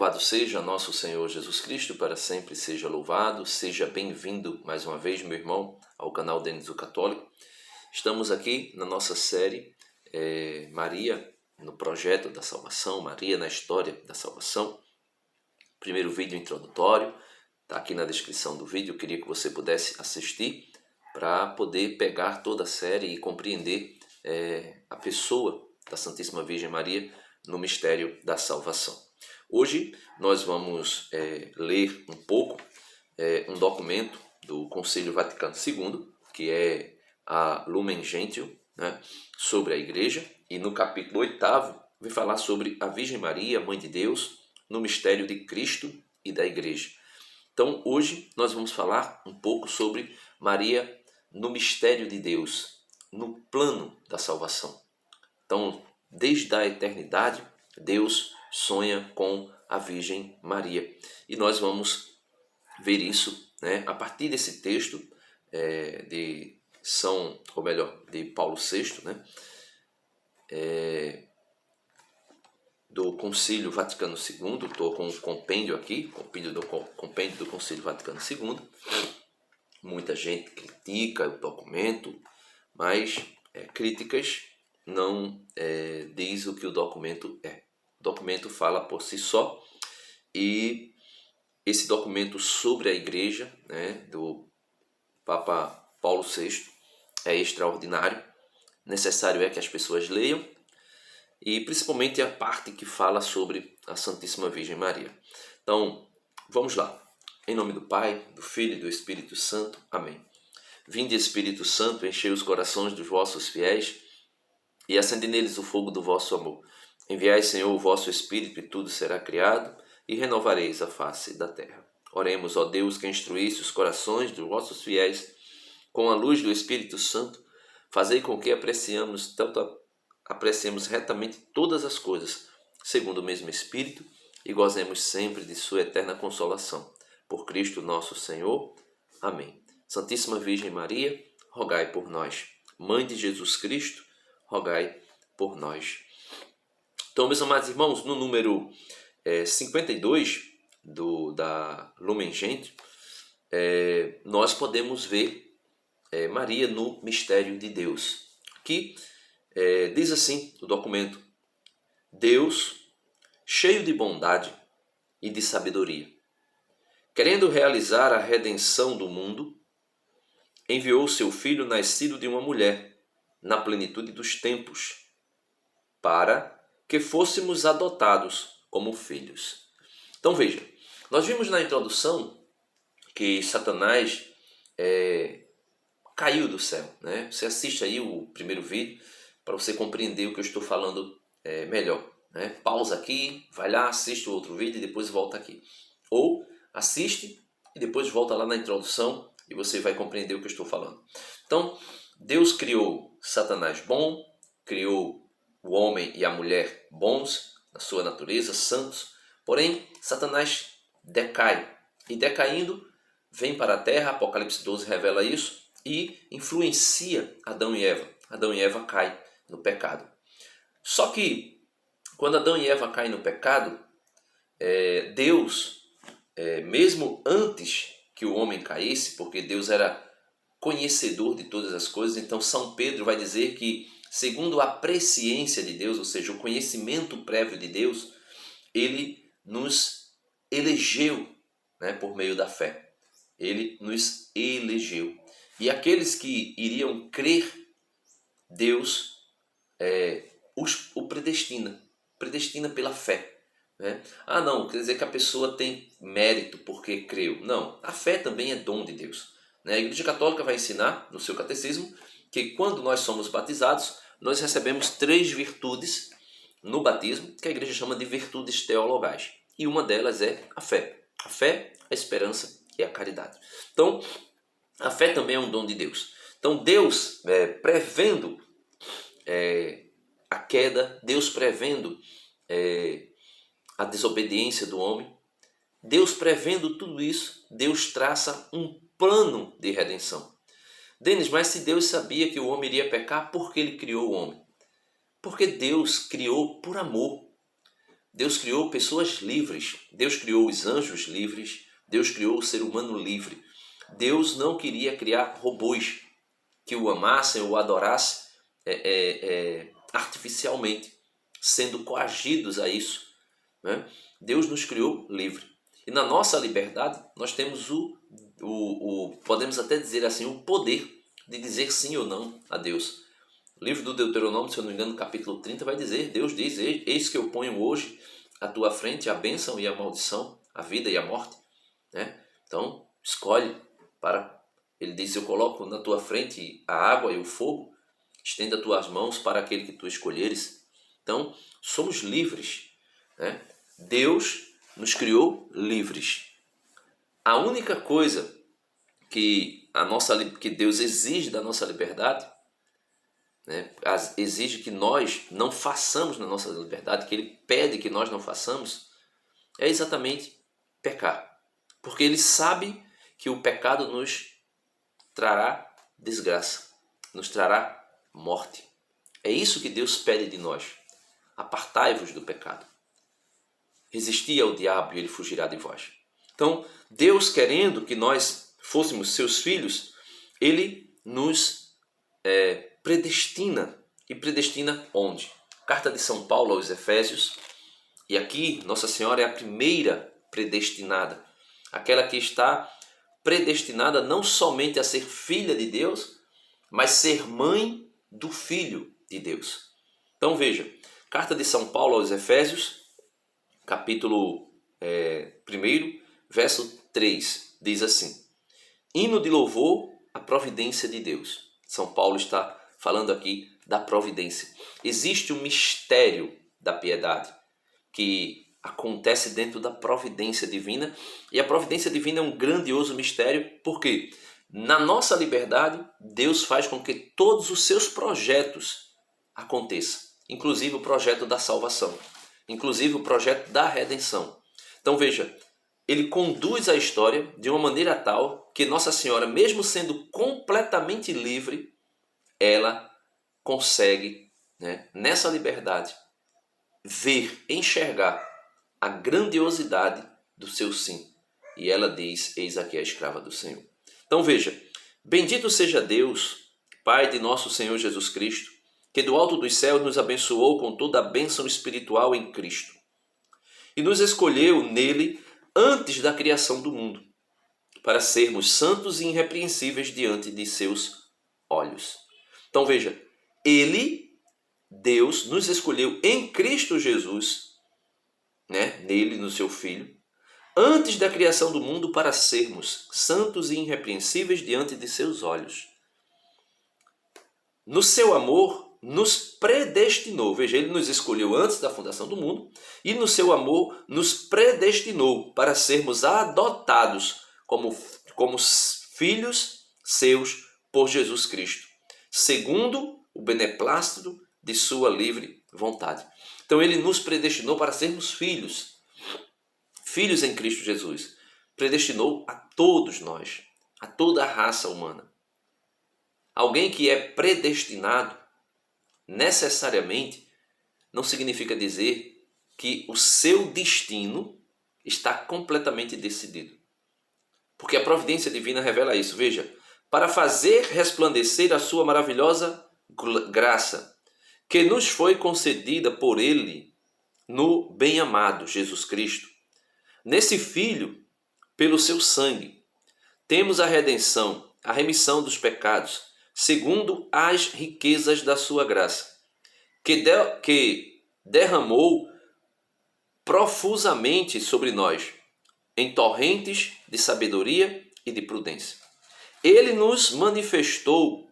Louvado seja nosso Senhor Jesus Cristo, para sempre seja louvado. Seja bem-vindo mais uma vez, meu irmão, ao canal Denis o Católico. Estamos aqui na nossa série Maria no projeto da salvação, Maria na história da salvação. Primeiro vídeo introdutório, está aqui na descrição do vídeo. Eu queria que você pudesse assistir para poder pegar toda a série e compreender a pessoa da Santíssima Virgem Maria no mistério da salvação. Hoje nós vamos ler um pouco um documento do Concílio Vaticano II, que é a Lumen Gentium, né, sobre a Igreja, e no capítulo 8º vai falar sobre a Virgem Maria, Mãe de Deus, no mistério de Cristo e da Igreja. Então hoje nós vamos falar um pouco sobre Maria no mistério de Deus, no plano da salvação. Então, desde a eternidade, Deus sonha com a Virgem Maria. E nós vamos ver isso, né, a partir desse texto de Paulo VI, né, do Concílio Vaticano II. Estou com um compêndio aqui, compêndio do Concílio Vaticano II. Muita gente critica o documento, mas críticas não diz o que o documento é. O documento fala por si só, e esse documento sobre a Igreja, né, do Papa Paulo VI, é extraordinário. Necessário é que as pessoas leiam, e principalmente a parte que fala sobre a Santíssima Virgem Maria. Então, vamos lá. Em nome do Pai, do Filho e do Espírito Santo. Amém. Vinde, Espírito Santo, enchei os corações dos vossos fiéis e acende neles o fogo do vosso amor. Enviai, Senhor, o vosso Espírito, e tudo será criado, e renovareis a face da terra. Oremos, ó Deus, que instruísse os corações dos vossos fiéis com a luz do Espírito Santo. Fazei com que apreciemos retamente todas as coisas, segundo o mesmo Espírito, e gozemos sempre de sua eterna consolação. Por Cristo nosso Senhor. Amém. Santíssima Virgem Maria, rogai por nós. Mãe de Jesus Cristo, rogai por nós. Então, meus amados irmãos, no número 52 da Lumen Gentium, nós podemos ver Maria no mistério de Deus. Que diz assim o documento: Deus, cheio de bondade e de sabedoria, querendo realizar a redenção do mundo, enviou seu Filho nascido de uma mulher, na plenitude dos tempos, para que fôssemos adotados como filhos. Então veja, nós vimos na introdução que Satanás caiu do céu, né? Você assiste aí o primeiro vídeo para você compreender o que eu estou falando melhor, né? Pausa aqui, vai lá, assiste o outro vídeo e depois volta aqui. Ou assiste e depois volta lá na introdução e você vai compreender o que eu estou falando. Então, Deus criou Satanás bom, criou o homem e a mulher bons, na sua natureza, santos. Porém, Satanás decai. E decaindo, vem para a terra, Apocalipse 12 revela isso, e influencia Adão e Eva. Adão e Eva caem no pecado. Só que, quando Adão e Eva caem no pecado, Deus, mesmo antes que o homem caísse, porque Deus era conhecedor de todas as coisas, então São Pedro vai dizer que, segundo a presciência de Deus, ou seja, o conhecimento prévio de Deus, ele nos elegeu, né, por meio da fé. Ele nos elegeu. E aqueles que iriam crer, Deus o predestina pela fé. Né? Ah, não, quer dizer que a pessoa tem mérito porque creu. Não, a fé também é dom de Deus. Né? A Igreja Católica vai ensinar no seu catecismo que quando nós somos batizados, nós recebemos 3 virtudes no batismo, que a Igreja chama de virtudes teologais. E uma delas é a fé. A fé, a esperança e a caridade. Então, a fé também é um dom de Deus. Então, Deus, prevendo a queda, Deus prevendo a desobediência do homem, Deus prevendo tudo isso, Deus traça um plano de redenção. Denis, mas se Deus sabia que o homem iria pecar, por que ele criou o homem? Porque Deus criou por amor. Deus criou pessoas livres. Deus criou os anjos livres. Deus criou o ser humano livre. Deus não queria criar robôs que o amassem ou o adorassem artificialmente, sendo coagidos a isso, né? Deus nos criou livre. E na nossa liberdade nós temos podemos até dizer assim, o poder de dizer sim ou não a Deus. O livro do Deuteronômio, se eu não me engano, no capítulo 30, vai dizer, Deus diz, eis que eu ponho hoje à tua frente a bênção e a maldição, a vida e a morte, né? Então, escolhe para... Ele diz, eu coloco na tua frente a água e o fogo, estenda as tuas mãos para aquele que tu escolheres. Então, somos livres, né? Deus nos criou livres. A única coisa que Deus exige da nossa liberdade, né? Exige que nós não façamos na nossa liberdade, que Ele pede que nós não façamos, é exatamente pecar. Porque Ele sabe que o pecado nos trará desgraça, nos trará morte. É isso que Deus pede de nós. Apartai-vos do pecado. Resisti ao diabo e ele fugirá de vós. Então, Deus, querendo que nós fôssemos seus filhos, Ele nos predestina. E predestina onde? Carta de São Paulo aos Efésios. E aqui, Nossa Senhora é a primeira predestinada. Aquela que está predestinada não somente a ser filha de Deus, mas ser mãe do Filho de Deus. Então veja, carta de São Paulo aos Efésios, capítulo 1, verso 3, diz assim: hino de louvor à providência de Deus. São Paulo está falando aqui da providência. Existe um mistério da piedade que acontece dentro da providência divina, e a providência divina é um grandioso mistério, porque na nossa liberdade Deus faz com que todos os seus projetos aconteçam, inclusive o projeto da salvação, inclusive o projeto da redenção. Então veja, Ele conduz a história de uma maneira tal que Nossa Senhora, mesmo sendo completamente livre, ela consegue, né, nessa liberdade, ver, enxergar a grandiosidade do seu sim. E ela diz, eis aqui a escrava do Senhor. Então veja, bendito seja Deus, Pai de nosso Senhor Jesus Cristo, que do alto dos céus nos abençoou com toda a bênção espiritual em Cristo, e nos escolheu nele antes da criação do mundo, para sermos santos e irrepreensíveis diante de seus olhos. Então veja, Deus, nos escolheu em Cristo Jesus, né, nele, no seu Filho, antes da criação do mundo, para sermos santos e irrepreensíveis diante de seus olhos. No seu amor, nos predestinou. Veja, Ele nos escolheu antes da fundação do mundo e no seu amor nos predestinou para sermos adotados como filhos seus por Jesus Cristo, segundo o beneplácito de sua livre vontade. Então Ele nos predestinou para sermos filhos em Cristo Jesus. Predestinou a todos nós, a toda a raça humana. Alguém que é predestinado, necessariamente, não significa dizer que o seu destino está completamente decidido. Porque a providência divina revela isso. Veja, para fazer resplandecer a sua maravilhosa graça, que nos foi concedida por Ele no bem-amado Jesus Cristo. Nesse Filho, pelo seu sangue, temos a redenção, a remissão dos pecados, segundo as riquezas da sua graça, que derramou profusamente sobre nós, em torrentes de sabedoria e de prudência. Ele nos manifestou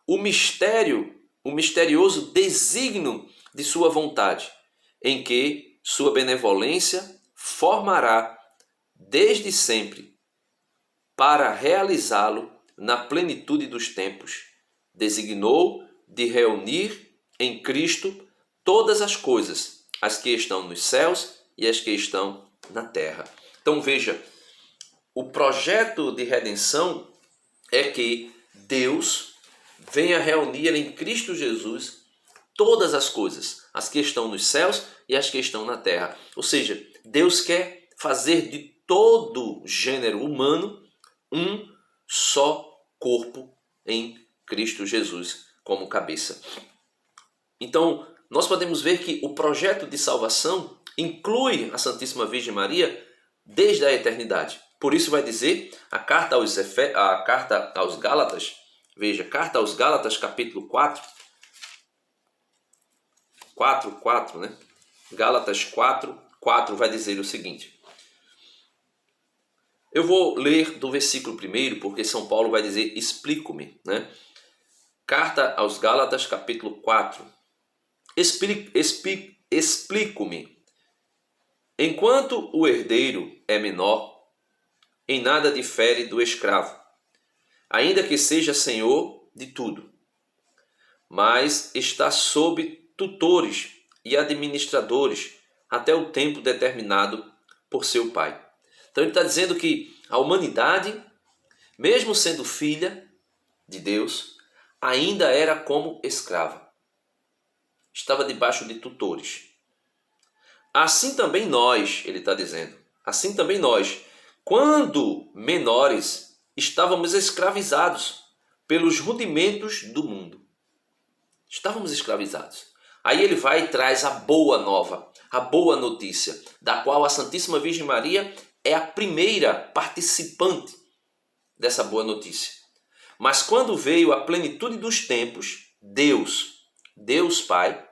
o misterioso desígnio de sua vontade, em que sua benevolência formará desde sempre para realizá-lo na plenitude dos tempos. Designou de reunir em Cristo todas as coisas, as que estão nos céus e as que estão na terra. Então veja, o projeto de redenção é que Deus venha reunir em Cristo Jesus todas as coisas, as que estão nos céus e as que estão na terra. Ou seja, Deus quer fazer de todo gênero humano um só corpo em Cristo Jesus como cabeça. Então, nós podemos ver que o projeto de salvação inclui a Santíssima Virgem Maria desde a eternidade. Por isso vai dizer a carta aos Gálatas, veja, carta aos Gálatas, capítulo 4, né? Gálatas 4 vai dizer o seguinte. Eu vou ler do versículo 1, porque São Paulo vai dizer, explico-me, né? Carta aos Gálatas, capítulo 4. Explico-me. Enquanto o herdeiro é menor, em nada difere do escravo, ainda que seja senhor de tudo, mas está sob tutores e administradores até o tempo determinado por seu pai. Então ele está dizendo que a humanidade, mesmo sendo filha de Deus, ainda era como escrava. Estava debaixo de tutores. Assim também nós, ele está dizendo, assim também nós, quando menores, estávamos escravizados pelos rudimentos do mundo. Estávamos escravizados. Aí ele vai e traz a boa nova, a boa notícia, da qual a Santíssima Virgem Maria é a primeira participante dessa boa notícia. Mas quando veio a plenitude dos tempos, Deus Pai,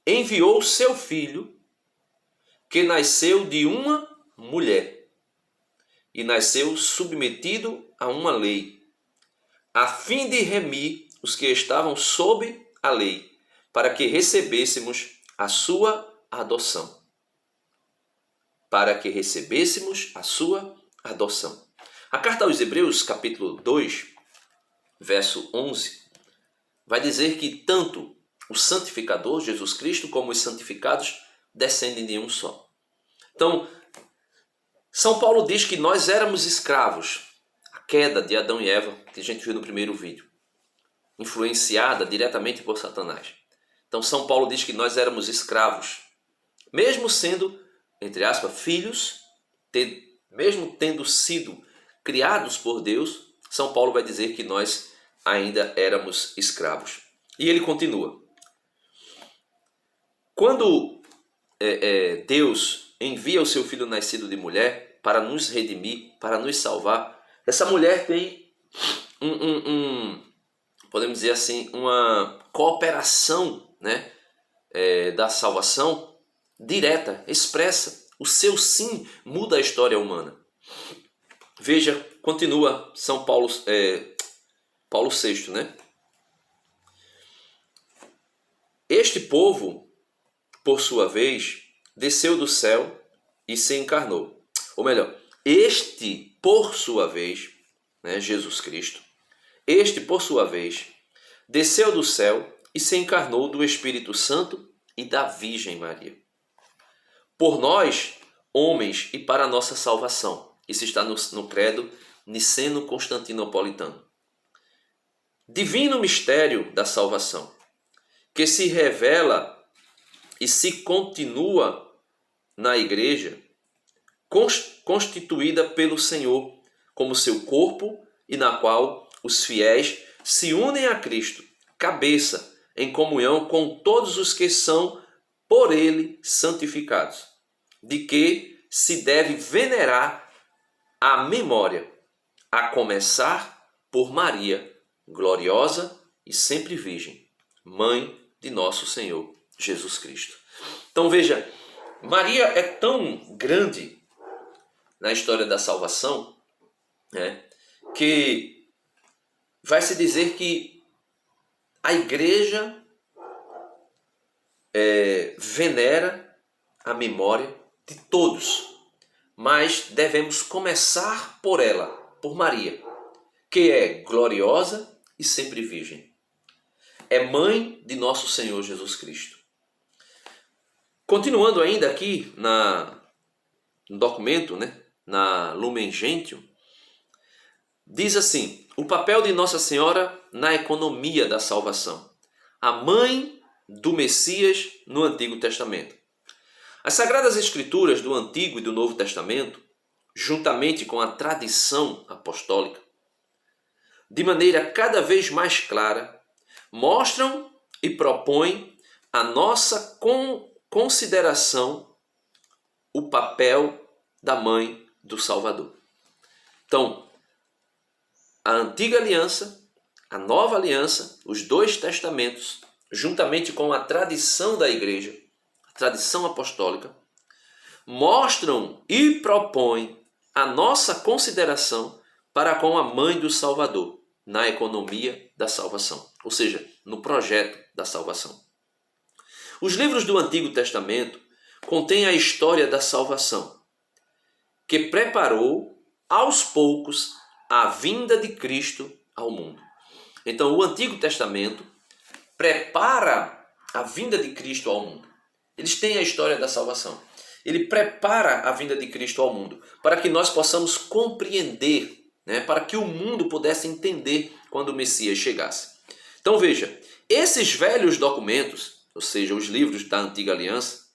enviou seu Filho, que nasceu de uma mulher e nasceu submetido a uma lei, a fim de remir os que estavam sob a lei, para que recebêssemos a sua adoção. A carta aos Hebreus, capítulo 2, verso 11, vai dizer que tanto o santificador, Jesus Cristo, como os santificados descendem de um só. Então, São Paulo diz que nós éramos escravos. A queda de Adão e Eva, que a gente viu no primeiro vídeo, influenciada diretamente por Satanás. Então, São Paulo diz que nós éramos escravos, mesmo sendo, entre aspas, filhos, mesmo tendo sido criados por Deus, São Paulo vai dizer que nós ainda éramos escravos. E ele continua. Quando Deus envia o seu Filho nascido de mulher para nos redimir, para nos salvar, essa mulher tem podemos dizer assim, uma cooperação, né, da salvação direta, expressa. O seu sim muda a história humana. Veja, continua São Paulo, Paulo VI, né? Este povo, por sua vez, desceu do céu e se encarnou. Ou melhor, este, por sua vez, né, Jesus Cristo, este, por sua vez, desceu do céu e se encarnou do Espírito Santo e da Virgem Maria. Por nós, homens, e para a nossa salvação. Isso está no credo niceno-constantinopolitano. Divino mistério da salvação, que se revela e se continua na Igreja, constituída pelo Senhor como seu corpo e na qual os fiéis se unem a Cristo, cabeça, em comunhão com todos os que são por Ele santificados, de que se deve venerar a memória, a começar por Maria, gloriosa e sempre virgem, mãe de nosso Senhor Jesus Cristo. Então veja, Maria é tão grande na história da salvação, né, que vai se dizer que a Igreja venera a memória de todos, mas devemos começar por ela, por Maria, que é gloriosa e sempre virgem. É mãe de nosso Senhor Jesus Cristo. Continuando ainda aqui no documento, né, na Lumen Gentium, diz assim: o papel de Nossa Senhora na economia da salvação. A mãe do Messias no Antigo Testamento. As Sagradas Escrituras do Antigo e do Novo Testamento, juntamente com a tradição apostólica, de maneira cada vez mais clara, mostram e propõem a nossa consideração o papel da mãe do Salvador. Então, a Antiga Aliança, a Nova Aliança, os dois testamentos, juntamente com a tradição da Igreja, a tradição apostólica, mostram e propõem a nossa consideração para com a mãe do Salvador na economia da salvação, ou seja, no projeto da salvação. Os livros do Antigo Testamento contêm a história da salvação, que preparou aos poucos a vinda de Cristo ao mundo. Então, o Antigo Testamento prepara a vinda de Cristo ao mundo. Eles têm a história da salvação. Ele prepara a vinda de Cristo ao mundo para que nós possamos compreender, para que o mundo pudesse entender quando o Messias chegasse. Então veja, esses velhos documentos, ou seja, os livros da Antiga Aliança,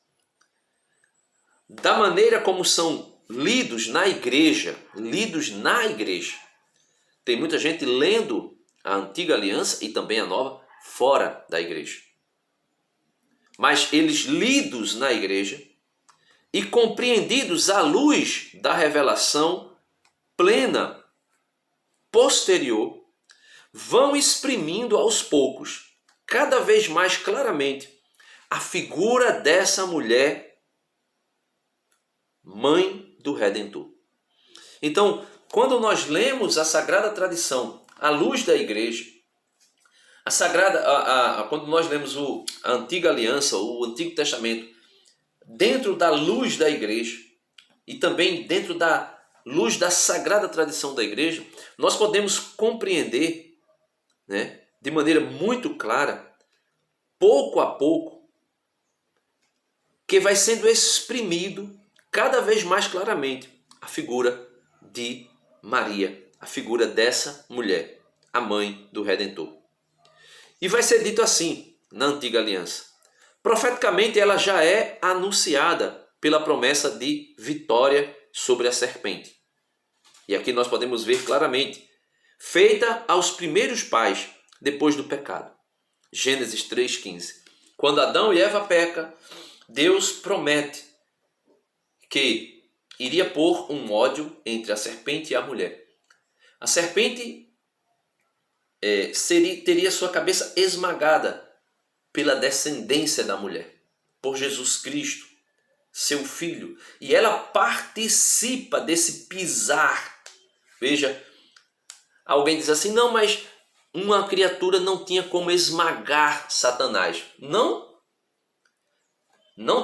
da maneira como são lidos na igreja, tem muita gente lendo a Antiga Aliança e também a Nova fora da igreja. Mas eles lidos na igreja e compreendidos à luz da revelação plena, posterior, vão exprimindo aos poucos, cada vez mais claramente, a figura dessa mulher, mãe do Redentor. Então, quando nós lemos a Sagrada Tradição à luz da igreja, quando nós lemos a Antiga Aliança, o Antigo Testamento, dentro da luz da igreja e também dentro da luz da sagrada tradição da igreja, nós podemos compreender, de maneira muito clara, pouco a pouco, que vai sendo exprimido cada vez mais claramente a figura de Maria, a figura dessa mulher, a mãe do Redentor. E vai ser dito assim na Antiga Aliança. Profeticamente ela já é anunciada pela promessa de vitória sobre a serpente. E aqui nós podemos ver claramente, feita aos primeiros pais depois do pecado. Gênesis 3,15. Quando Adão e Eva pecam, Deus promete que iria pôr um ódio entre a serpente e a mulher. A serpente teria sua cabeça esmagada pela descendência da mulher, por Jesus Cristo, seu Filho. E ela participa desse pisar. Veja, alguém diz assim, não, mas uma criatura não tinha como esmagar Satanás. Não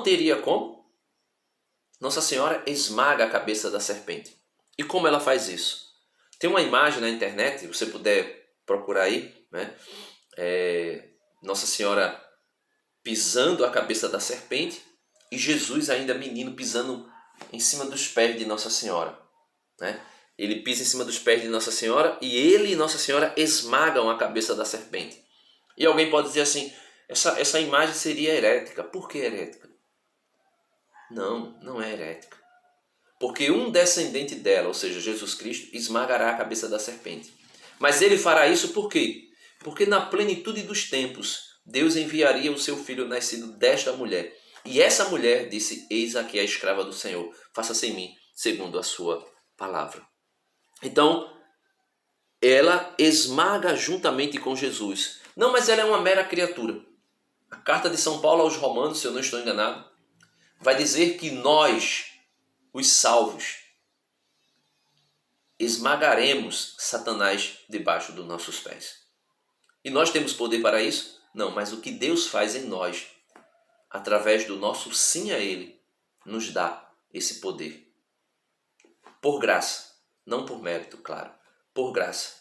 teria como. Nossa Senhora esmaga a cabeça da serpente. E como ela faz isso? Tem uma imagem na internet, se você puder procurar aí, Nossa Senhora pisando a cabeça da serpente e Jesus ainda menino pisando em cima dos pés de Nossa Senhora. Ele pisa em cima dos pés de Nossa Senhora e ele e Nossa Senhora esmagam a cabeça da serpente. E alguém pode dizer assim, essa imagem seria herética. Por que herética? Não é herética. Porque um descendente dela, ou seja, Jesus Cristo, esmagará a cabeça da serpente. Mas ele fará isso por quê? Porque na plenitude dos tempos, Deus enviaria o seu filho nascido desta mulher. E essa mulher disse, eis aqui a escrava do Senhor, faça-se em mim, segundo a sua palavra. Então, ela esmaga juntamente com Jesus. Não, mas ela é uma mera criatura. A carta de São Paulo aos Romanos, se eu não estou enganado, vai dizer que nós, os salvos, esmagaremos Satanás debaixo dos nossos pés. E nós temos poder para isso? Não, mas o que Deus faz em nós, através do nosso sim a Ele, nos dá esse poder. Por graça, não por mérito, claro, por graça.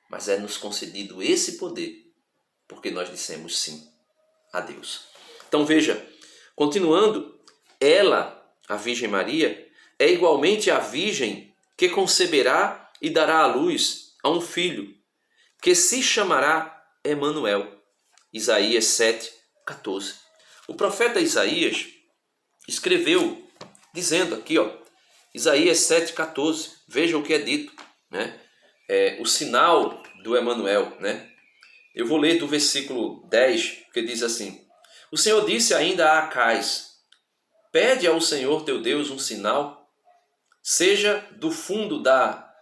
Mas é nos concedido esse poder, porque nós dissemos sim a Deus. Então veja, continuando, ela, a Virgem Maria, é igualmente a Virgem que conceberá e dará à luz a um filho, que se chamará Emanuel. Isaías 7, 14. O profeta Isaías escreveu dizendo aqui, ó, Isaías 7,14, veja o que é dito, né? O sinal do Emanuel, né? Eu vou ler do versículo 10, que diz assim: o Senhor disse ainda a Acais: pede ao Senhor teu Deus um sinal, seja do fundo da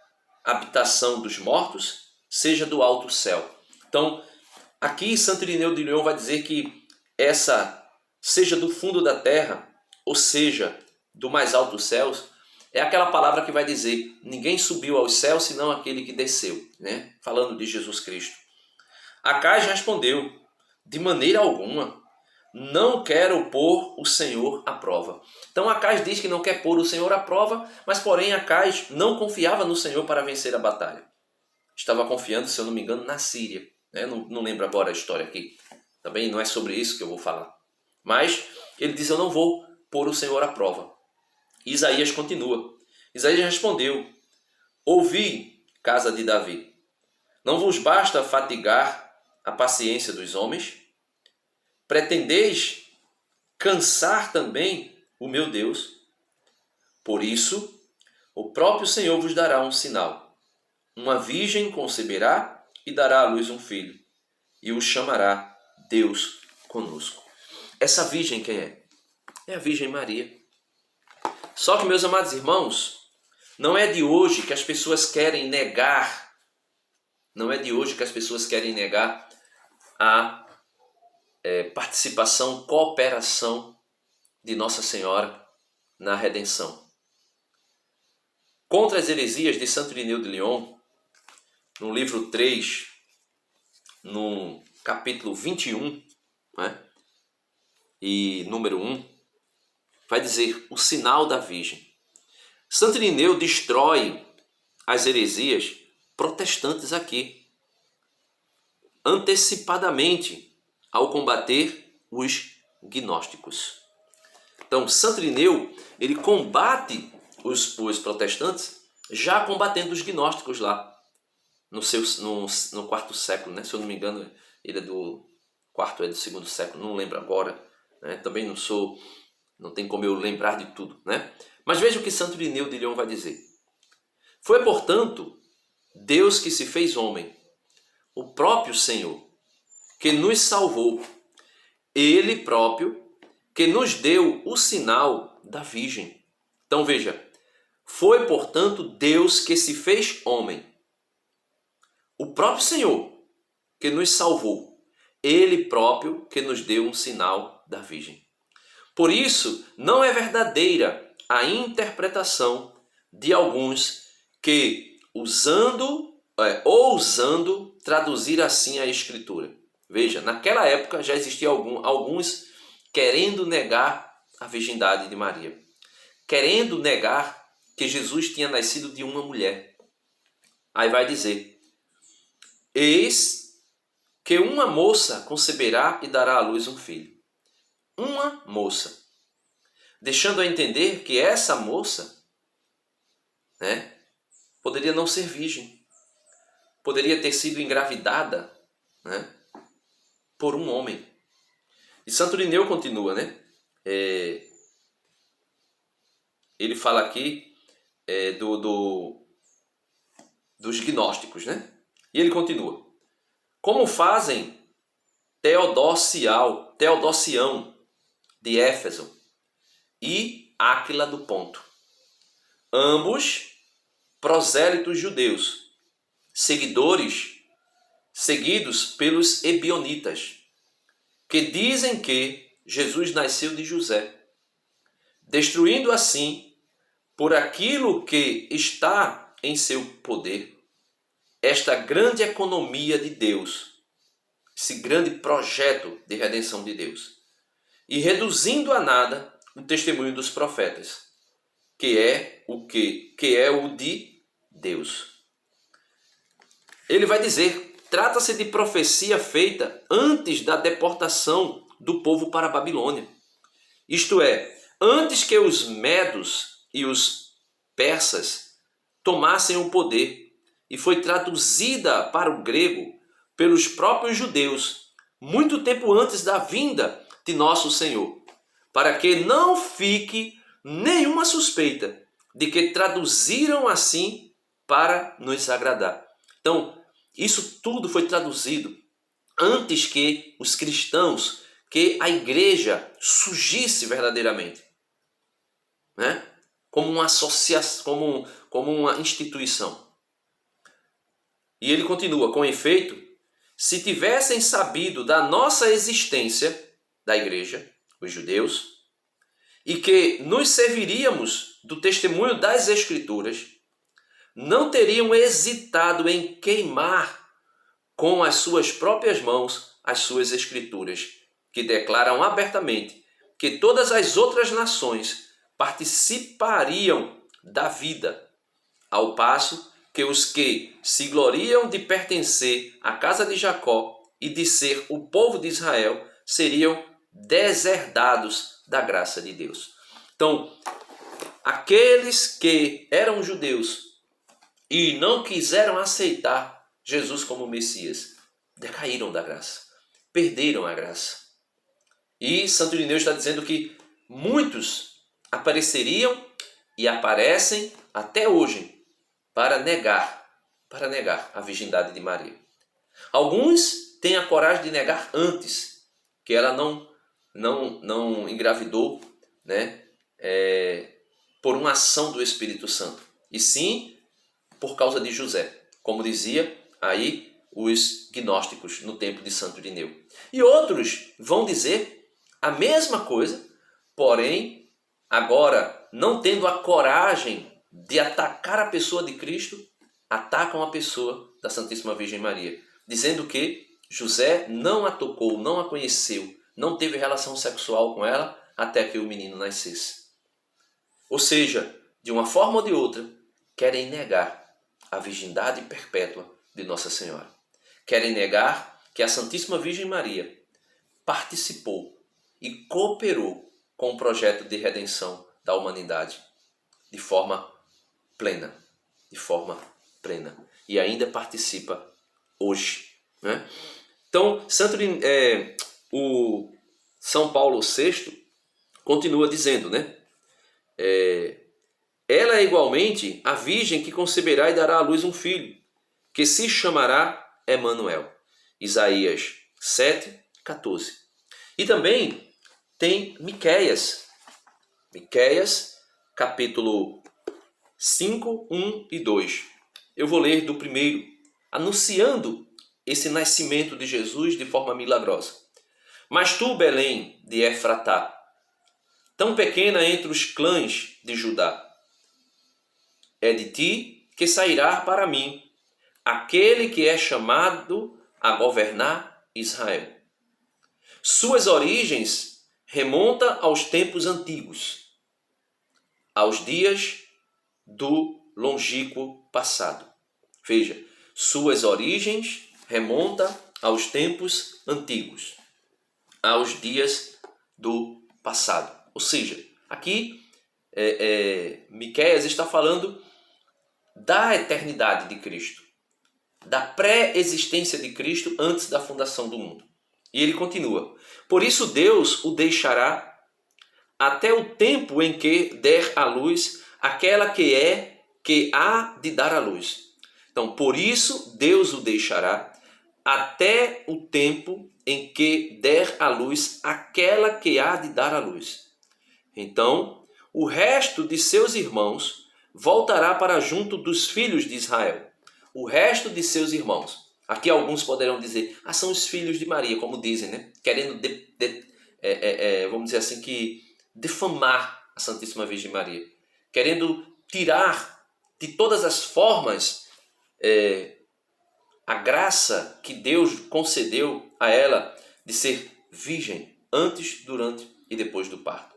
habitação dos mortos, seja do alto céu. Então, aqui Santo Irineu de Lyon vai dizer que essa seja do fundo da terra, ou seja, do mais altos céus, é aquela palavra que vai dizer: ninguém subiu aos céus senão aquele que desceu, né? Falando de Jesus Cristo. Acais respondeu: de maneira alguma, não quero pôr o Senhor à prova. Então Acais diz que não quer pôr o Senhor à prova, mas porém Acais não confiava no Senhor para vencer a batalha. Estava confiando, se eu não me engano, na Síria, né? Não lembro agora a história aqui. Também não é sobre isso que eu vou falar. Mas ele diz: eu não vou pôr o Senhor à prova. Isaías continua. Isaías respondeu: ouvi, casa de Davi, não vos basta fatigar a paciência dos homens? Pretendeis cansar também o meu Deus? Por isso, o próprio Senhor vos dará um sinal. Uma virgem conceberá e dará à luz um filho, e o chamará Deus conosco. Essa virgem quem é? É a Virgem Maria. Só que, meus amados irmãos, não é de hoje que as pessoas querem negar, a participação, cooperação de Nossa Senhora na redenção. Contra as heresias de Santo Irineu de Lyon, no livro 3, no capítulo 21, né, e número 1, vai dizer o sinal da Virgem. Santo Irineu destrói as heresias protestantes aqui, antecipadamente, ao combater os gnósticos. Então, Santo Irineu, ele combate os protestantes, já combatendo os gnósticos lá, no quarto século, né? Se eu não me engano, ele é do quarto, é do segundo século, não lembro agora, né? Também não tem como eu lembrar de tudo, né? Mas veja o que Santo Irineu de Lyon vai dizer. Foi, portanto, Deus que se fez homem, o próprio Senhor, que nos salvou, Ele próprio que nos deu o sinal da Virgem. Então veja, foi, portanto, Deus que se fez homem, o próprio Senhor que nos salvou, Ele próprio que nos deu um sinal da Virgem. Por isso, não é verdadeira a interpretação de alguns que, ousando traduzir assim a Escritura. Veja, naquela época já existiam alguns querendo negar a virgindade de Maria, querendo negar que Jesus tinha nascido de uma mulher. Aí vai dizer: eis que uma moça conceberá e dará à luz um filho. Uma moça. Deixando a entender que essa moça, né, poderia não ser virgem. Poderia ter sido engravidada, né, por um homem. E Santo Irineu continua, né? Ele fala aqui dos gnósticos, né? E ele continua: como fazem Teodosião de Éfeso e Áquila do Ponto, ambos prosélitos judeus, seguidos pelos ebionitas, que dizem que Jesus nasceu de José, destruindo assim, por aquilo que está em seu poder, esta grande economia de Deus, esse grande projeto de redenção de Deus, e reduzindo a nada o testemunho dos profetas, que é o de Deus. Ele vai dizer: trata-se de profecia feita antes da deportação do povo para a Babilônia. Isto é, antes que os medos e os persas tomassem o poder, e foi traduzida para o grego pelos próprios judeus muito tempo antes da vinda de nosso Senhor, para que não fique nenhuma suspeita de que traduziram assim para nos agradar. Então, isso tudo foi traduzido antes que os cristãos, que a igreja surgisse verdadeiramente, né? Como uma associação, como uma instituição. E ele continua, com efeito, se tivessem sabido da nossa existência, da igreja, os judeus, e que nos serviríamos do testemunho das Escrituras, não teriam hesitado em queimar com as suas próprias mãos as suas Escrituras, que declaram abertamente que todas as outras nações participariam da vida, ao passo que os que se gloriam de pertencer à casa de Jacó e de ser o povo de Israel seriam deserdados da graça de Deus. Então, aqueles que eram judeus e não quiseram aceitar Jesus como Messias, decaíram da graça, perderam a graça. E Santo Irineu está dizendo que muitos apareceriam e aparecem até hoje para negar a virgindade de Maria. Alguns têm a coragem de negar antes, que ela não engravidou, né, por uma ação do Espírito Santo, e sim por causa de José, como dizia aí os gnósticos no tempo de Santo Irineu. E outros vão dizer a mesma coisa, porém, agora, não tendo a coragem de atacar a pessoa de Cristo, atacam a pessoa da Santíssima Virgem Maria, dizendo que José não a tocou, não a conheceu, não teve relação sexual com ela até que o menino nascesse. Ou seja, de uma forma ou de outra, querem negar a virgindade perpétua de Nossa Senhora. Querem negar que a Santíssima Virgem Maria participou e cooperou com o projeto de redenção da humanidade de forma plena, e ainda participa hoje, né? Então, o São Paulo VI continua dizendo, né? Ela é igualmente a virgem que conceberá e dará à luz um filho, que se chamará Emanuel. Isaías 7:14. E também tem Miqueias, capítulo 5, 1 e 2. Eu vou ler do primeiro, anunciando esse nascimento de Jesus de forma milagrosa. Mas tu, Belém de Efratá, tão pequena entre os clãs de Judá, é de ti que sairá para mim aquele que é chamado a governar Israel. Suas origens remontam aos tempos antigos, aos dias do longínquo passado. Veja, suas origens remontam aos tempos antigos, aos dias do passado. Ou seja, aqui Miqueias está falando da eternidade de Cristo, da pré-existência de Cristo antes da fundação do mundo. E ele continua: por isso Deus o deixará até o tempo em que der à luz aquela que há de dar à luz. Então, por isso Deus o deixará até o tempo em que der à luz aquela que há de dar à luz. Então, o resto de seus irmãos voltará para junto dos filhos de Israel. O resto de seus irmãos. Aqui alguns poderão dizer, são os filhos de Maria, como dizem, né? Querendo, vamos dizer assim, que defamar a Santíssima Virgem Maria. Querendo tirar de todas as formas a graça que Deus concedeu a ela de ser virgem antes, durante e depois do parto.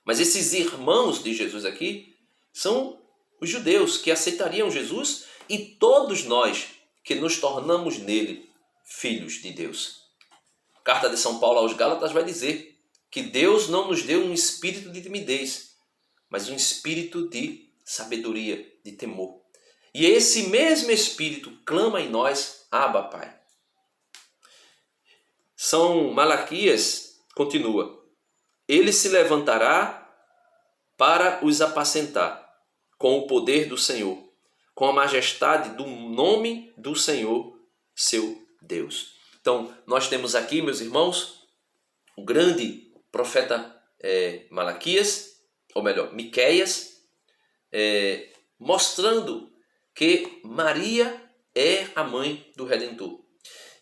Mas esses irmãos de Jesus aqui são os judeus que aceitariam Jesus e todos nós que nos tornamos nele filhos de Deus. A carta de São Paulo aos Gálatas vai dizer que Deus não nos deu um espírito de timidez, mas um espírito de sabedoria, de temor. E esse mesmo espírito clama em nós, Abba, Pai. Malaquias continua: ele se levantará para os apacentar com o poder do Senhor, com a majestade do nome do Senhor, seu Deus. Então, nós temos aqui, meus irmãos, o grande profeta Malaquias, ou melhor, Miqueias, mostrando que Maria é a mãe do Redentor.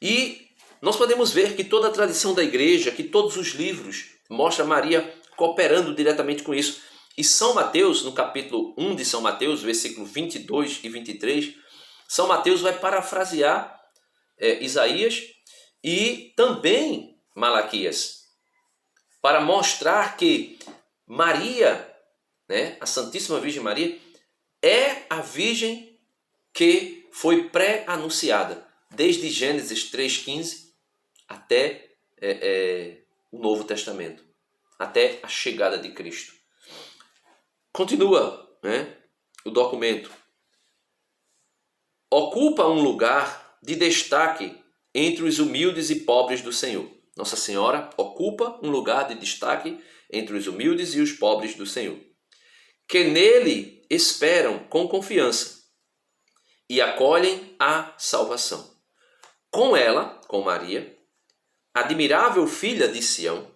E nós podemos ver que toda a tradição da igreja, que todos os livros mostram Maria cooperando diretamente com isso. E São Mateus, no capítulo 1 de São Mateus, versículo 22 e 23, São Mateus vai parafrasear Isaías e também Malaquias, para mostrar que Maria, né, a Santíssima Virgem Maria, é a Virgem que foi pré-anunciada, desde Gênesis 3,15 até o Novo Testamento, até a chegada de Cristo. Continua, né, o documento. Ocupa um lugar de destaque entre os humildes e pobres do Senhor. Nossa Senhora ocupa um lugar de destaque entre os humildes e os pobres do Senhor, que nele esperam com confiança e acolhem a salvação. Com ela, com Maria, admirável filha de Sião,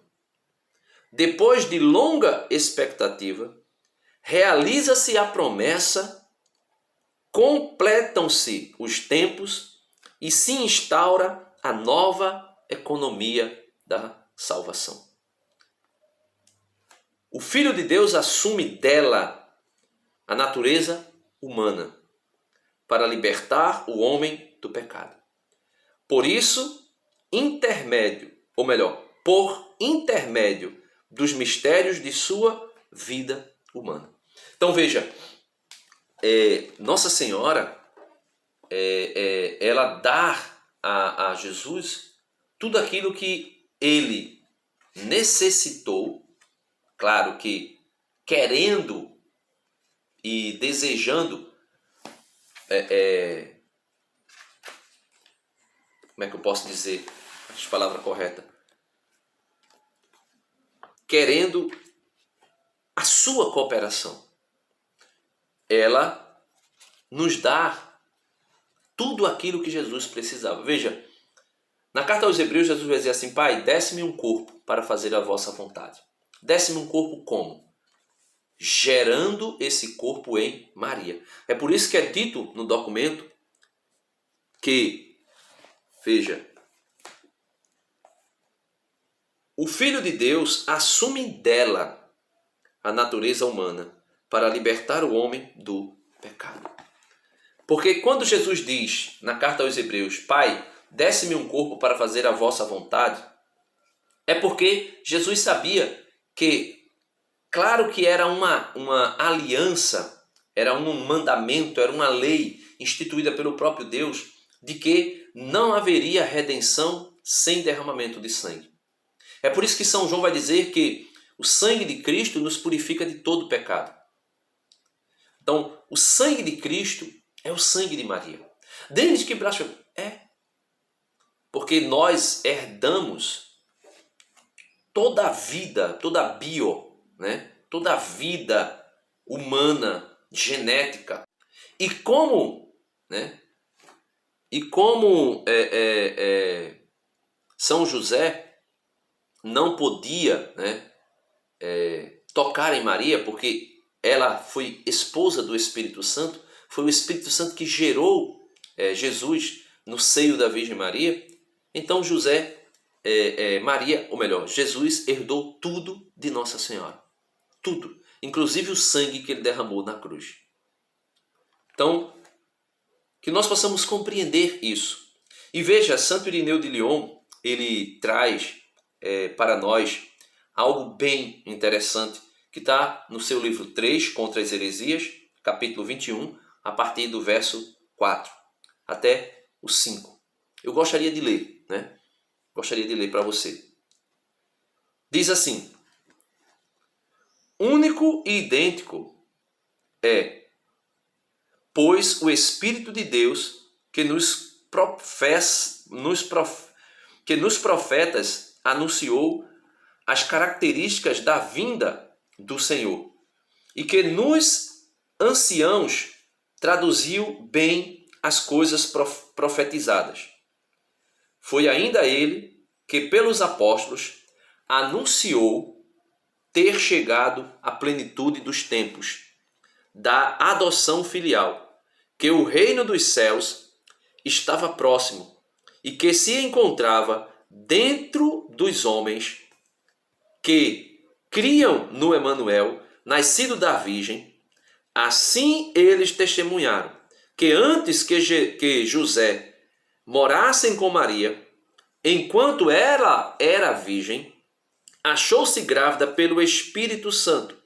depois de longa expectativa, realiza-se a promessa, completam-se os tempos e se instaura a nova economia da salvação. O Filho de Deus assume dela a natureza humana para libertar o homem do pecado. Por isso, por intermédio dos mistérios de sua vida humana. Então veja, Nossa Senhora, ela dá a Jesus tudo aquilo que ele necessitou, claro que querendo e desejando, como é que eu posso dizer a palavra correta? Querendo a sua cooperação. Ela nos dá tudo aquilo que Jesus precisava. Veja, na carta aos Hebreus, Jesus vai dizer assim: Pai, desse-me um corpo para fazer a vossa vontade. Desse-me um corpo como? Gerando esse corpo em Maria. É por isso que é dito no documento que, veja, o Filho de Deus assume dela a natureza humana para libertar o homem do pecado. Porque quando Jesus diz na carta aos Hebreus: Pai, desse-me um corpo para fazer a vossa vontade, é porque Jesus sabia que, claro que era uma aliança, era um mandamento, era uma lei instituída pelo próprio Deus, de que não haveria redenção sem derramamento de sangue. É por isso que São João vai dizer que o sangue de Cristo nos purifica de todo pecado. Então, o sangue de Cristo é o sangue de Maria. Desde que blasfemo? Porque nós herdamos toda a vida, toda a toda a vida humana, genética. E como São José não podia tocar em Maria, porque ela foi esposa do Espírito Santo, foi o Espírito Santo que gerou Jesus no seio da Virgem Maria. Então Jesus herdou tudo de Nossa Senhora. Tudo. Inclusive o sangue que ele derramou na cruz. Então, que nós possamos compreender isso. E veja, Santo Irineu de Lyon, ele traz para nós algo bem interessante, que está no seu livro 3, Contra as Heresias, capítulo 21, a partir do verso 4 até o 5. Eu gostaria de ler, Gostaria de ler para você. Diz assim: único e idêntico é, pois, o Espírito de Deus que nos que nos profetas anunciou as características da vinda do Senhor e que nos anciãos traduziu bem as coisas profetizadas. Foi ainda ele que pelos apóstolos anunciou ter chegado à plenitude dos tempos, da adoção filial, que o reino dos céus estava próximo e que se encontrava dentro dos homens que criam no Emanuel, nascido da Virgem. Assim eles testemunharam que antes que José morasse com Maria, enquanto ela era virgem, achou-se grávida pelo Espírito Santo,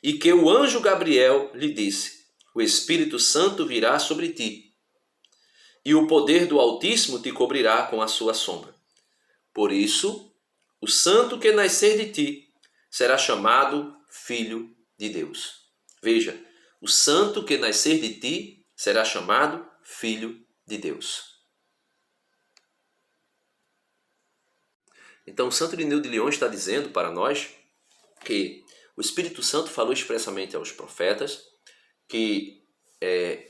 e que o anjo Gabriel lhe disse: o Espírito Santo virá sobre ti, e o poder do Altíssimo te cobrirá com a sua sombra. Por isso, o santo que nascer de ti será chamado Filho de Deus. Veja, o santo que nascer de ti será chamado Filho de Deus. Então, Santo Irineu de Lyon está dizendo para nós que o Espírito Santo falou expressamente aos profetas, que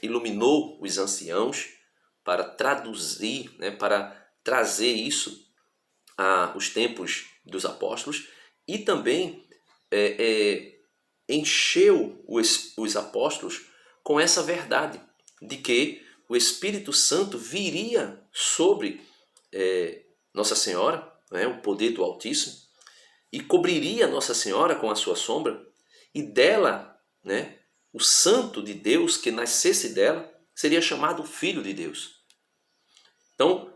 iluminou os anciãos para traduzir, para trazer isso aos tempos dos apóstolos, e também encheu os apóstolos com essa verdade de que o Espírito Santo viria sobre Nossa Senhora, o poder do Altíssimo, e cobriria Nossa Senhora com a sua sombra, e dela, o santo de Deus que nascesse dela seria chamado Filho de Deus. Então,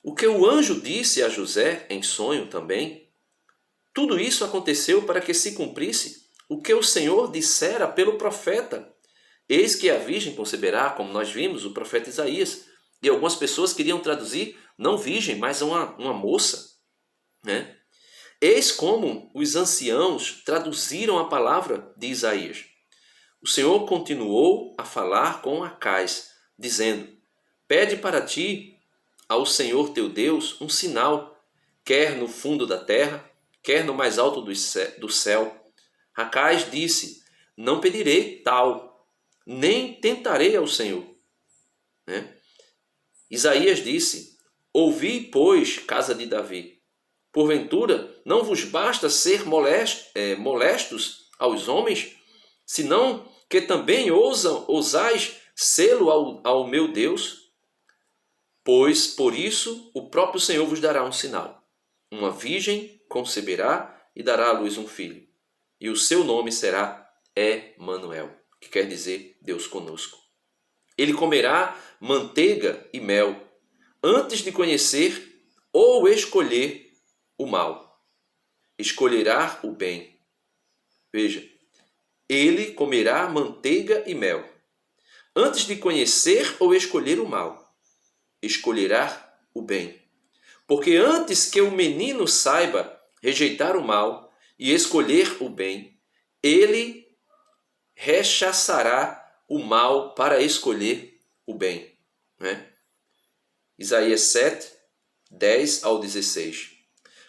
o que o anjo disse a José em sonho também, tudo isso aconteceu para que se cumprisse o que o Senhor dissera pelo profeta. Eis que a virgem conceberá, como nós vimos, o profeta Isaías. E algumas pessoas queriam traduzir, não virgem, mas uma moça. Eis como os anciãos traduziram a palavra de Isaías. O Senhor continuou a falar com Acais, dizendo: pede para ti, ao Senhor teu Deus, um sinal, quer no fundo da terra, quer no mais alto do céu. Acais disse: não pedirei tal, nem tentarei ao Senhor. Isaías disse: ouvi, pois, casa de Davi, porventura não vos basta ser molestos aos homens, senão que também ousais sê-lo ao meu Deus? Pois por isso o próprio Senhor vos dará um sinal. Uma virgem conceberá e dará à luz um filho, e o seu nome será Emanuel, que quer dizer Deus conosco. Ele comerá manteiga e mel, antes de conhecer ou escolher o mal. Escolherá o bem. Veja, ele comerá manteiga e mel, antes de conhecer ou escolher o mal. Escolherá o bem. Porque antes que o menino saiba rejeitar o mal e escolher o bem, ele rechaçará o mal para escolher o bem. Isaías 7, 10 ao 16.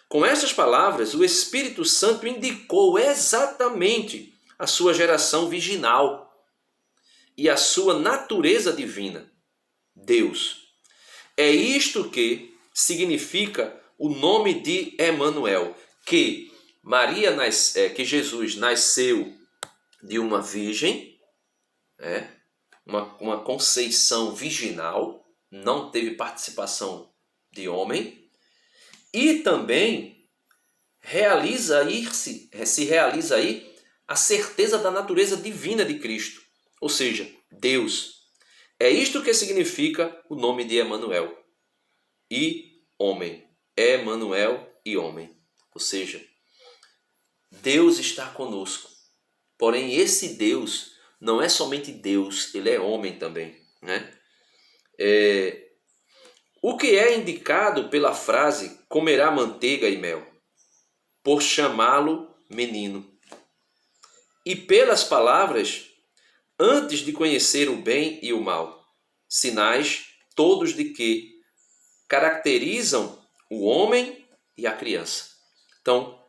Com estas palavras, o Espírito Santo indicou exatamente a sua geração virginal e a sua natureza divina, Deus. É isto que significa o nome de Emanuel, que Jesus nasceu de uma virgem, uma conceição virginal, não teve participação de homem, e também se realiza aí a certeza da natureza divina de Cristo, ou seja, Deus. É isto que significa o nome de Emanuel e homem. Emanuel e homem. Ou seja, Deus está conosco. Porém, esse Deus não é somente Deus, ele é homem também. O que é indicado pela frase comerá manteiga e mel? Por chamá-lo menino. E pelas palavras, antes de conhecer o bem e o mal, sinais todos de que caracterizam o homem e a criança. Então,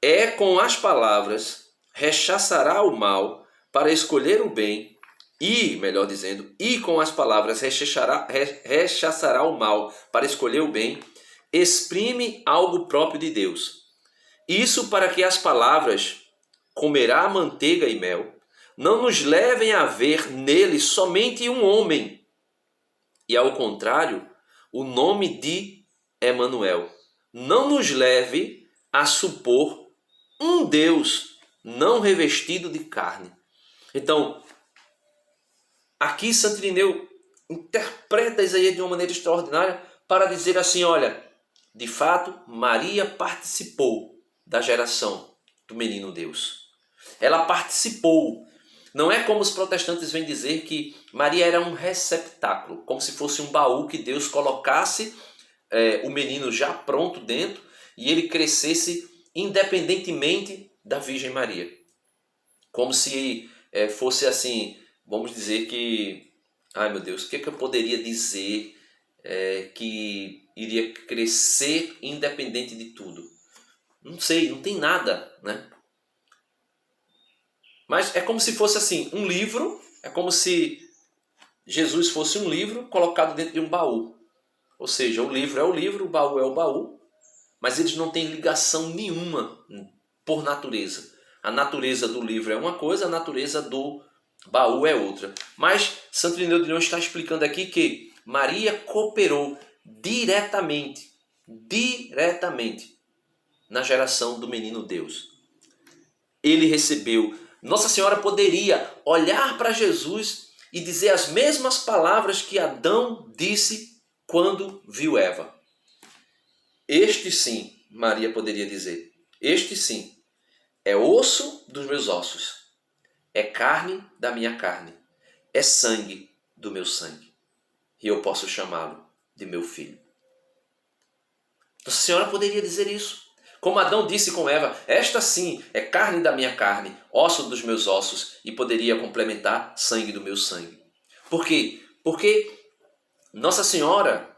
é com as palavras, rechaçará o mal para escolher o bem, e, melhor dizendo, e com as palavras rechaçará o mal para escolher o bem, exprime algo próprio de Deus. Isso para que as palavras, comerá manteiga e mel, não nos levem a ver nele somente um homem, e ao contrário, o nome de Emanuel não nos leve a supor um Deus não revestido de carne. Então, aqui Santo Irineu interpreta Isaías de uma maneira extraordinária para dizer assim, olha, de fato, Maria participou da geração do menino Deus. Ela participou. Não é como os protestantes vêm dizer que Maria era um receptáculo, como se fosse um baú que Deus colocasse o menino já pronto dentro e ele crescesse independentemente da Virgem Maria. Como se fosse assim, vamos dizer que, ai meu Deus, o que eu poderia dizer que iria crescer independente de tudo? Não sei, não tem nada, né? Mas é como se fosse assim, um livro, é como se Jesus fosse um livro colocado dentro de um baú. Ou seja, o livro é o livro, o baú é o baú, mas eles não têm ligação nenhuma por natureza. A natureza do livro é uma coisa, a natureza do baú é outra. Mas Santo Irineu de Leão está explicando aqui que Maria cooperou diretamente na geração do menino Deus. Ele recebeu. Nossa Senhora poderia olhar para Jesus e dizer as mesmas palavras que Adão disse quando viu Eva. Este sim, Maria poderia dizer, este sim, é osso dos meus ossos, é carne da minha carne, é sangue do meu sangue. E eu posso chamá-lo de meu filho. Nossa Senhora poderia dizer isso. Como Adão disse com Eva, esta sim é carne da minha carne, osso dos meus ossos, e poderia complementar sangue do meu sangue. Por quê? Porque Nossa Senhora,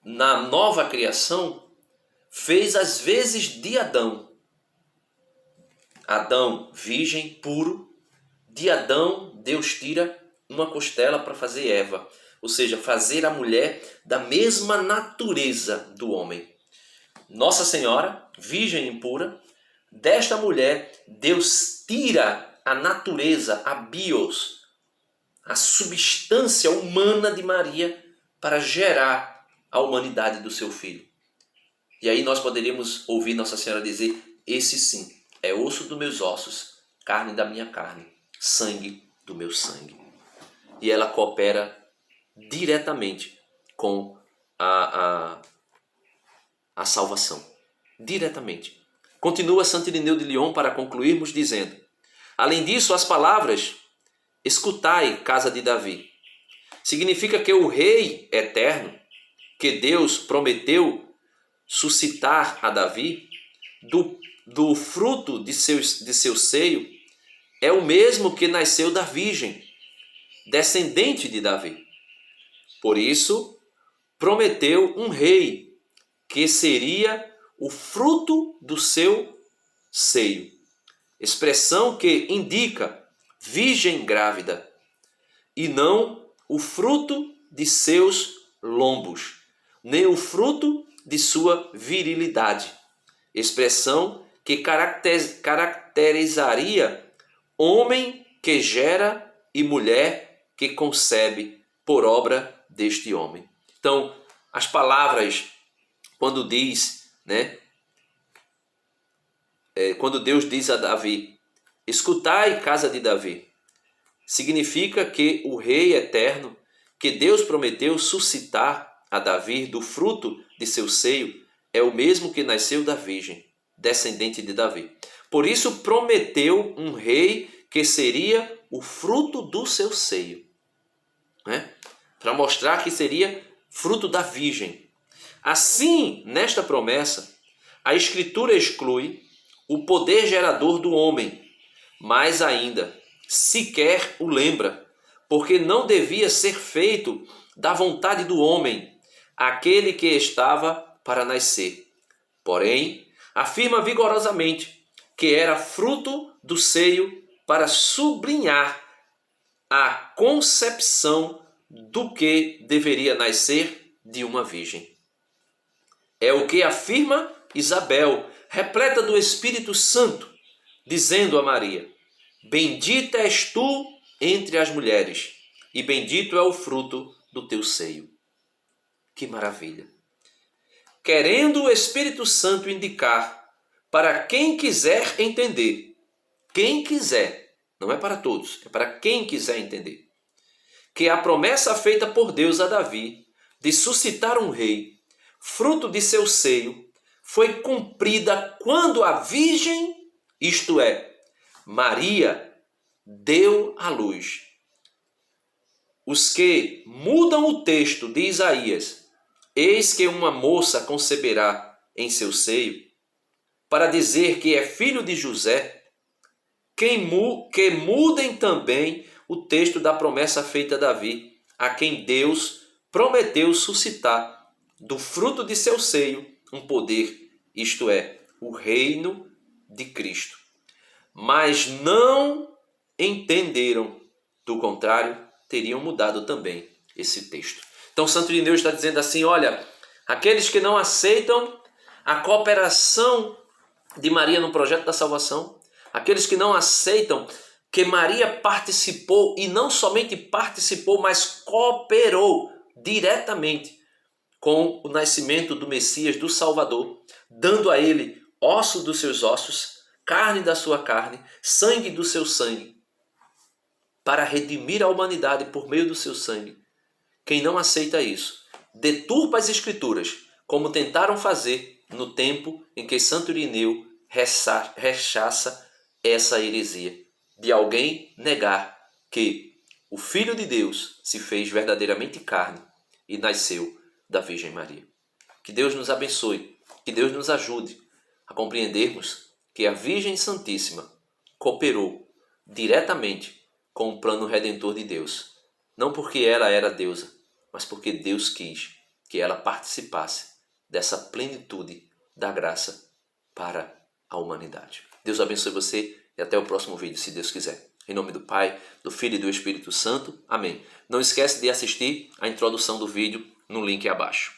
na nova criação, fez as vezes de Adão. Adão, virgem, puro. De Adão, Deus tira uma costela para fazer Eva. Ou seja, fazer a mulher da mesma natureza do homem. Nossa Senhora, virgem impura, desta mulher, Deus tira a natureza, a bios, a substância humana de Maria para gerar a humanidade do seu filho. E aí nós poderíamos ouvir Nossa Senhora dizer, esse sim, é osso dos meus ossos, carne da minha carne, sangue do meu sangue. E ela coopera diretamente com a salvação. Diretamente. Continua Santo Irineu de Lyon para concluirmos dizendo, além disso, as palavras, escutai, casa de Davi, significa que o Rei eterno, que Deus prometeu suscitar a Davi, do fruto de seu seio, é o mesmo que nasceu da Virgem, descendente de Davi. Por isso, prometeu um rei, que seria o fruto do seu seio. Expressão que indica virgem grávida, e não o fruto de seus lombos, nem o fruto de sua virilidade. Expressão que caracterizaria homem que gera e mulher que concebe por obra deste homem. Então, as palavras, quando diz, quando Deus diz a Davi, escutai, casa de Davi, significa que o Rei eterno, que Deus prometeu suscitar a Davi do fruto de seu seio, é o mesmo que nasceu da Virgem, descendente de Davi. Por isso prometeu um rei que seria o fruto do seu seio, para mostrar que seria fruto da Virgem. Assim, nesta promessa, a Escritura exclui o poder gerador do homem, mas ainda sequer o lembra, porque não devia ser feito da vontade do homem, aquele que estava para nascer. Porém, afirma vigorosamente que era fruto do seio para sublinhar a concepção do que deveria nascer de uma virgem. É o que afirma Isabel, repleta do Espírito Santo, dizendo a Maria: bendita és tu entre as mulheres, e bendito é o fruto do teu seio. Que maravilha! Querendo o Espírito Santo indicar para quem quiser entender, quem quiser, não é para todos, é para quem quiser entender, que a promessa feita por Deus a Davi de suscitar um rei, fruto de seu seio, foi cumprida quando a Virgem, isto é, Maria, deu à luz. Os que mudam o texto de Isaías, eis que uma moça conceberá em seu seio, para dizer que é filho de José, que mudem também o texto da promessa feita a Davi, a quem Deus prometeu suscitar do fruto de seu seio um poder, isto é, o reino de Cristo. Mas não entenderam, do contrário, teriam mudado também esse texto. Então Santo Irineu está dizendo assim, olha, aqueles que não aceitam a cooperação de Maria no projeto da salvação, aqueles que não aceitam que Maria participou, e não somente participou, mas cooperou diretamente com o nascimento do Messias, do Salvador, dando a ele osso dos seus ossos, carne da sua carne, sangue do seu sangue, para redimir a humanidade por meio do seu sangue. Quem não aceita isso, deturpa as Escrituras, como tentaram fazer no tempo em que Santo Irineu rechaça essa heresia, de alguém negar que o Filho de Deus se fez verdadeiramente carne e nasceu da Virgem Maria. Que Deus nos abençoe, que Deus nos ajude a compreendermos que a Virgem Santíssima cooperou diretamente com o plano redentor de Deus. Não porque ela era deusa, mas porque Deus quis que ela participasse dessa plenitude da graça para a humanidade. Deus abençoe você e até o próximo vídeo, se Deus quiser. Em nome do Pai, do Filho e do Espírito Santo. Amém. Não esquece de assistir a introdução do vídeo no link abaixo.